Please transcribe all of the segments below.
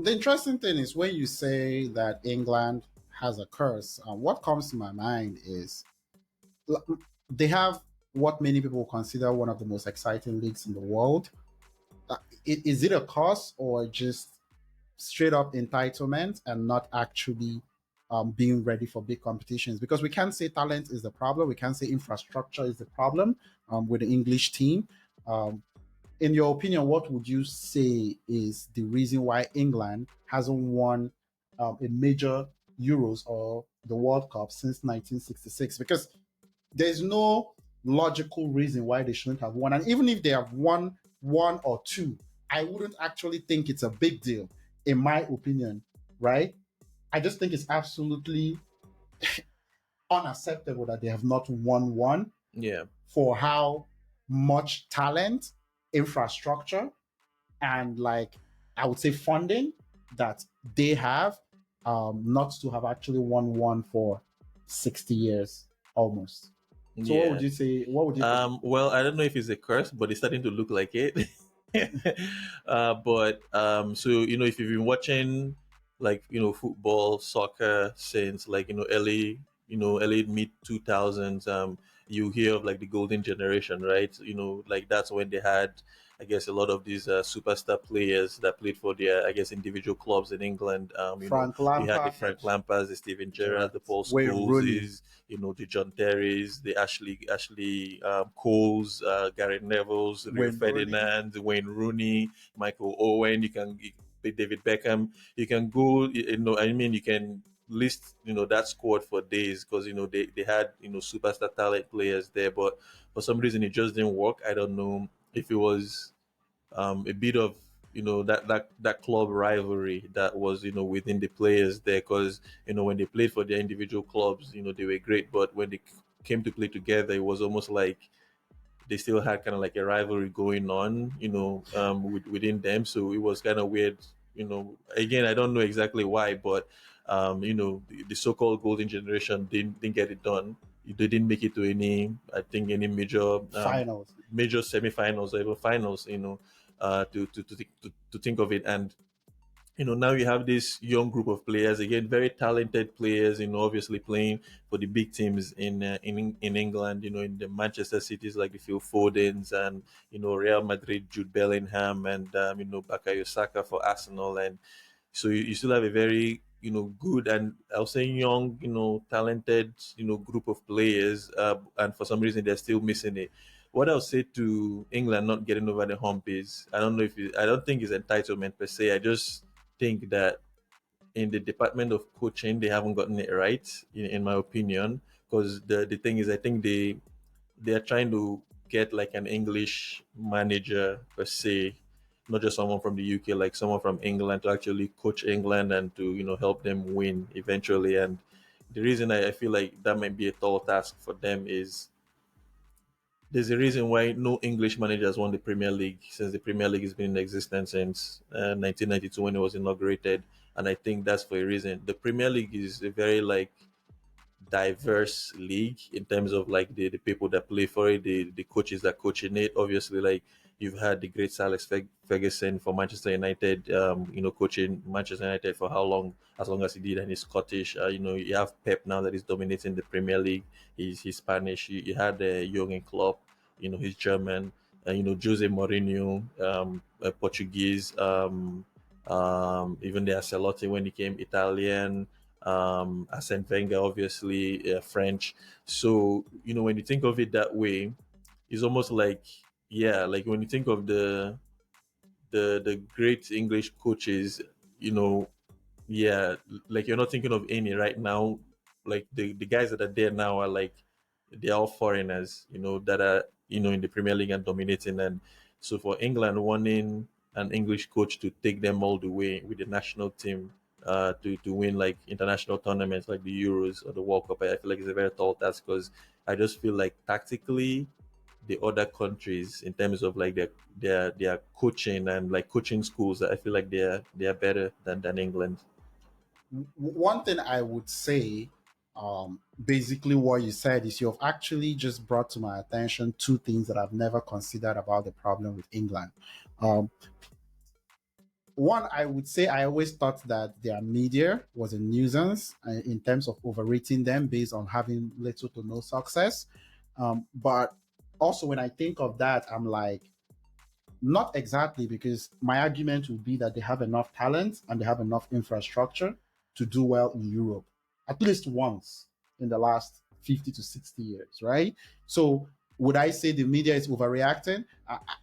The interesting thing is when you say that England has a curse, what comes to my mind is they have what many people consider one of the most exciting leagues in the world. Is it a curse or just straight up entitlement and not actually being ready for big competitions? Because we can't say talent is the problem, we can't say infrastructure is the problem with the English team. Um, in your opinion, what would you say is the reason why England hasn't won a major Euros or the World Cup since 1966? Because there's no logical reason why they shouldn't have won. And even if they have won one or two, I wouldn't actually think it's a big deal, in my opinion, right? I just think it's absolutely unacceptable that they have not won one Yeah. for how much talent, infrastructure, and like I would say funding that they have, not to have actually won one for 60 years almost. So what would Yeah. you say? What would you think? Well, I don't know if it's a curse, but it's starting to look like it. But so if you've been watching like football, soccer since like early mid 2000s, you hear of like the golden generation, right? Like that's when they had, I guess, a lot of these superstar players that played for their, I guess, individual clubs in England. Frank You had the Lampard, Frank Lampards, the Steven Gerrard, Gerrard, the Paul Wayne Rooney, Scholeses, the John Terrys, the Ashley Coles, Gary Neville's, Rio Wayne Rooney. Ferdinand, Wayne Rooney, Michael Owen. David Beckham. You can go. I mean, you can list that squad for days because they had superstar talent players there, but for some reason it just didn't work. I don't know if it was a bit of that club rivalry that was within the players there, because when they played for their individual clubs, they were great, but when they came to play together, it was almost like they still had kind of like a rivalry going on, within them. So it was kind of weird. Again, I don't know exactly why, but the so-called golden generation didn't get it done. They didn't make it to any, I think, any Finals. major semifinals or even finals. To think of it. And now you have this young group of players, again, very talented players, obviously playing for the big teams in England, in the Manchester cities like the Phil Fodens, and Real Madrid, Jude Bellingham, and Bakayo Saka for Arsenal. And so you still have a very good, and I'll say young, talented, group of players, and for some reason they're still missing it. What I'll say to England not getting over the hump is, I don't think it's entitlement per se. I just think that in the department of coaching they haven't gotten it right, in my opinion. Because the thing is, I think they're trying to get like an English manager per se, not just someone from the UK, like someone from England to actually coach England and to help them win eventually. And the reason I feel like that might be a tall task for them is there's a reason why no English manager has won the Premier League since the Premier League has been in existence since 1992 when it was inaugurated, and I think that's for a reason. The Premier League is a very like diverse league in terms of like the people that play for it, the coaches that coach in it. Obviously, like you've had the great Sir Alex Ferguson for Manchester United, coaching Manchester United for how long? As long as he did, and he's Scottish. You have Pep now that is dominating the Premier League. He's Spanish. You had Jurgen Klopp. He's German. Jose Mourinho, Portuguese. Even the Ancelotti when he came Italian. Arsene Wenger, obviously French. So when you think of it that way, it's almost like, yeah, like when you think of the great English coaches, you know, yeah, like you're not thinking of any right now. Like the guys that are there now are like they're all foreigners, that are in the Premier League and dominating. And so for England, wanting an English coach to take them all the way with the national team, to win like international tournaments like the Euros or the World Cup, I feel like it's a very tall task, because I just feel like tactically the other countries in terms of like their coaching and like coaching schools, I feel like they're better than England. One thing I would say, basically what you said is you've actually just brought to my attention two things that I've never considered about the problem with England. Um, One, I would say I always thought that their media was a nuisance in terms of overrating them based on having little to no success. But also, when I think of that, I'm like, not exactly, because my argument would be that they have enough talent and they have enough infrastructure to do well in Europe, at least once in the last 50 to 60 years, right? So, would I say the media is overreacting?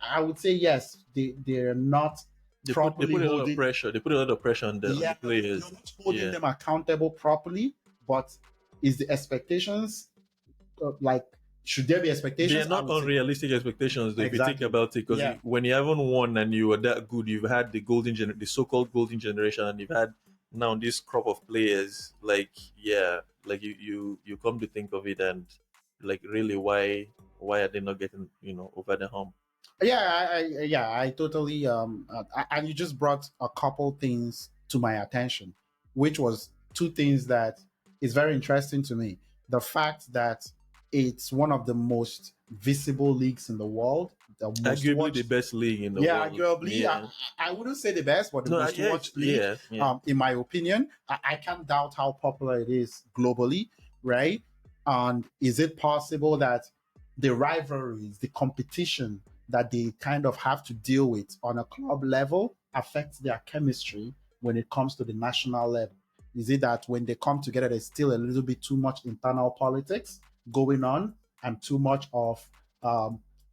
I would say yes, they're not They properly put a lot of holding, pressure. They put a lot of pressure on the yeah, they're players. not holding Yeah, them accountable properly, but is the expectations like, should there be they are expectations? I not would say unrealistic expectations, though. If you think exactly. about it, because Yeah. when you haven't won and you were that good, you've had the so-called golden generation, and you've had now this crop of players. Like, yeah, like you come to think of it, and like, really, why are they not getting over the hump? Yeah, yeah, I totally and you just brought a couple things to my attention, which was two things that is very interesting to me. The fact that it's one of the most visible leagues in the world, the most Arguably the watched. best league in the Yeah, world. arguably, Yeah. I wouldn't say the best, but the No, most yeah, watched league, yeah, yeah. in my opinion. I can't doubt how popular it is globally, right? And is it possible that the rivalries, the competition that they kind of have to deal with on a club level affects their chemistry when it comes to the national level? Is it that when they come together, there's still a little bit too much internal politics going on and too much of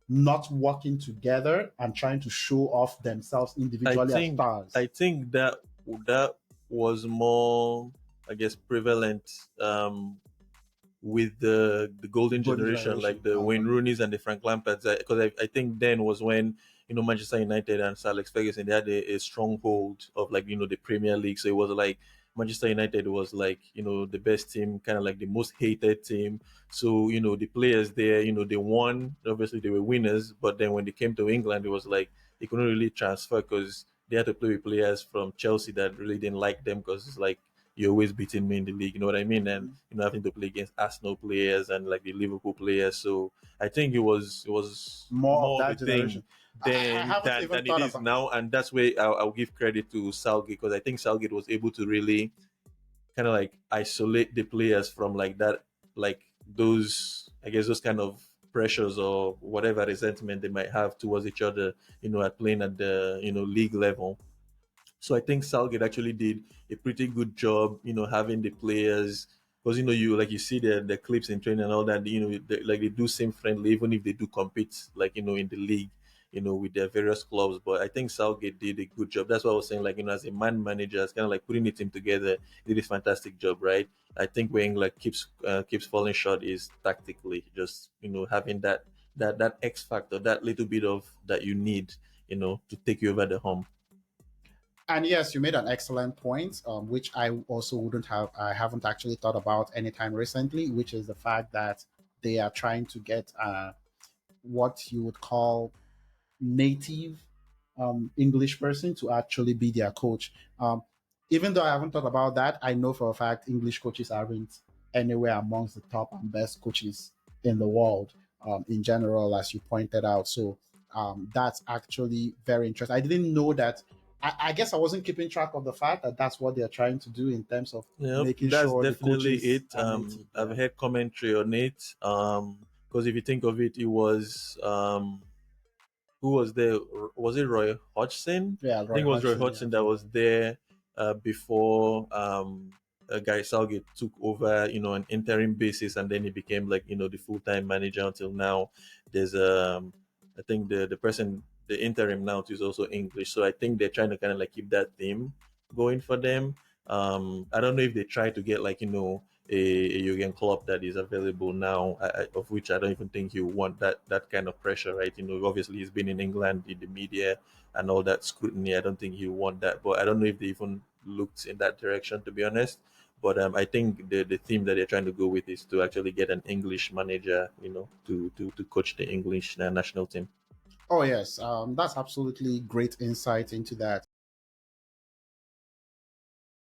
not working together and trying to show off themselves I individually as think stars? I think that was more, I guess, prevalent with the golden Golden generation, generation. like the Wayne Rooney's and the Frank Lampards, because I think then was when Manchester United and Sir Alex Ferguson, they had a stronghold of, like, the Premier League. So it was like Manchester United was like the best team, kind of like the most hated team. So the players there, they won. Obviously they were winners, but then when they came to England, it was like they couldn't really transfer because they had to play with players from Chelsea that really didn't like them, because it's like, you're always beating me in the league. You know what I mean? And having to play against Arsenal players and like the Liverpool players. So I think it was More of more of a that thing generation. I then haven't even than it thought is about. now, and that's where I'll give credit to Southgate, because I think Southgate was able to really kind of like isolate the players from like that, like those, I guess, those kind of pressures or whatever resentment they might have towards each other, at playing at the league level. So I think Southgate actually did a pretty good job, having the players, because you, like, you see the clips in training and all that, like they do seem friendly even if they do compete, like, in the league, with their various clubs. But I think Southgate did a good job. That's what I was saying, like, as a man manager, as kind of like putting the team together, he did a fantastic job, right? I think where England keeps falling short is tactically, just having that X factor, that little bit of that you need, to take you over the hump. And yes, you made an excellent point, which I also wouldn't have. I haven't actually thought about anytime recently, which is the fact that they are trying to get what you would call native English person to actually be their coach. Even though I haven't thought about that, I know for a fact English coaches aren't anywhere amongst the top and best coaches in the world in general, as you pointed out. So that's actually very interesting. I didn't know that. I guess I wasn't keeping track of the fact that that's what they're trying to do in terms of Yep, making that's sure the definitely coaches it. are native. I've Yeah, heard commentary on it. Because if you think of it, it was who was there? Was it Roy Hodgson? yeah, I think Roy it was Roy Hodgson. Yeah, Hodgson that was there before Guy Southgate took over, an interim basis, and then he became, like, the full time manager until now. There's I think the person, the interim now, is also English, so I think they're trying to kind of like keep that theme going for them. I don't know if they try to get, like, a Jurgen Klopp that is available now, of which I don't even think you want that kind of pressure, right? Obviously he's been in England in the media and all that scrutiny. I don't think you want that, but I don't know if they even looked in that direction, to be honest. But I think the theme that they're trying to go with is to actually get an English manager, to coach the English national team. oh yes, that's absolutely great insight into that.